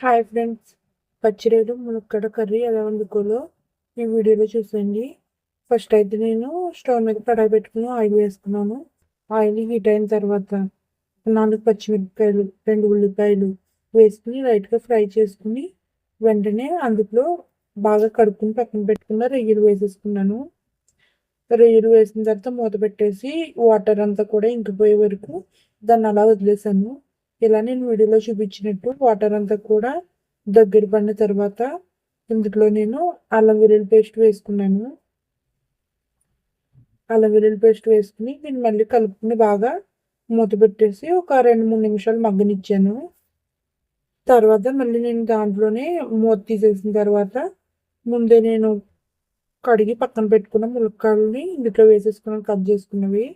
Hi friends, పచ్చిరేలు ములక్కడ curry ఎలా వండుకోలో ఈ వీడియోలో చూసండి. ఫస్ట్ అయితే నేను స్టవ్ మీద కడాయి పెట్టుకుని ఆయిల్ వేసుకున్నాను. ఆయిల్ హీట్ అయిన తర్వాత 4 పచ్చిమిరపకాయలు, 2 ఉల్లిపాయలు వేసుకుని లైట్గా ఫ్రై చేసుకుని వెంటనే అందులో బాగా కడుక్కుని పక్కన పెట్టుకున్న రొయ్యలు వేసేసుకున్నాను. రొయ్యలు వేసిన తర్వాత మూత పెట్టేసి వాటర్ అంతా కూడా ఇంకిపోయే వరకు దాన్ని అలా వదిలేసాను. ఇలా నేను వీడియోలో చూపించినట్టు వాటర్ అంతా కూడా దగ్గర పడిన తర్వాత ఇందులో నేను అల్లం వెల్లుల్లి పేస్ట్ వేసుకున్నాను. అల్లం వెల్లుల్లి పేస్ట్ వేసుకుని దీన్ని మళ్ళీ కలుపుకుని బాగా మూత పెట్టేసి ఒక 2-3 నిమిషాలు మగ్గనిచ్చాను. తర్వాత మళ్ళీ నేను దాంట్లోనే మూత తీసేసిన తర్వాత ముందే నేను కడిగి పక్కన పెట్టుకున్న ములక్కాడలని ఇందులో వేసేసుకున్నాను, కట్ చేసుకున్నవి.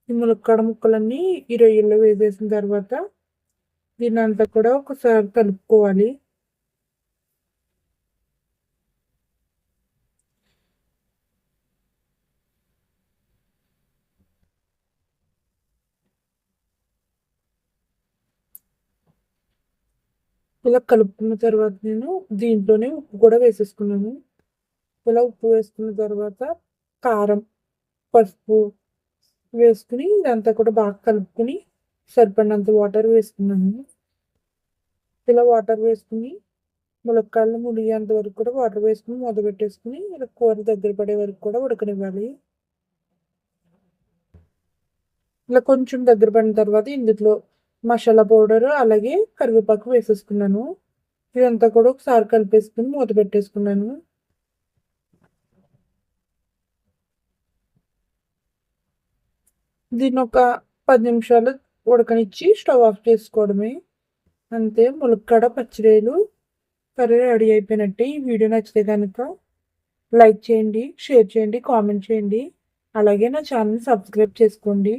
ఈ ములక్కాడ ముక్కలన్నీ ఈ రొయ్యల్లో వేసేసిన తర్వాత దీన్ని అంతా కూడా ఒకసారి కలుపుకోవాలి. ఇలా కలుపుకున్న తర్వాత నేను దీంట్లోనే ఉప్పు కూడా వేసేసుకున్నాను. ఇలా ఉప్పు వేసుకున్న తర్వాత కారం, పసుపు వేసుకుని ఇదంతా కూడా బాగా కలుపుకుని సరిపడినంత వాటర్ వేసుకున్నాను. ఇలా వాటర్ వేసుకుని ములక్కాడలు మునిగేంత వరకు కూడా వాటర్ వేసుకుని మూత పెట్టేసుకుని ఇలా కూర దగ్గర పడే వరకు కూడా ఉడకనివ్వాలి. ఇలా కొంచెం దగ్గర పడిన తర్వాత ఇందులో మసాలా పౌడర్ అలాగే కరివేపాకు వేసేసుకున్నాను. ఇదంతా కూడా ఒకసారి కలిపేసుకుని మూత పెట్టేసుకున్నాను. దీన్ని ఒక 10 నిమిషాలు ఉడకనిచ్చి స్టవ్ ఆఫ్ చేసుకోవడమే. అంతే, ములక్కాడ పచ్చిరేలు కర్రీ రెడీ అయిపోయినట్టే. ఈ వీడియో నచ్చితే కనుక లైక్ చేయండి, షేర్ చేయండి, కామెంట్ చేయండి. అలాగే నా ఛానల్ని సబ్స్క్రైబ్ చేసుకోండి.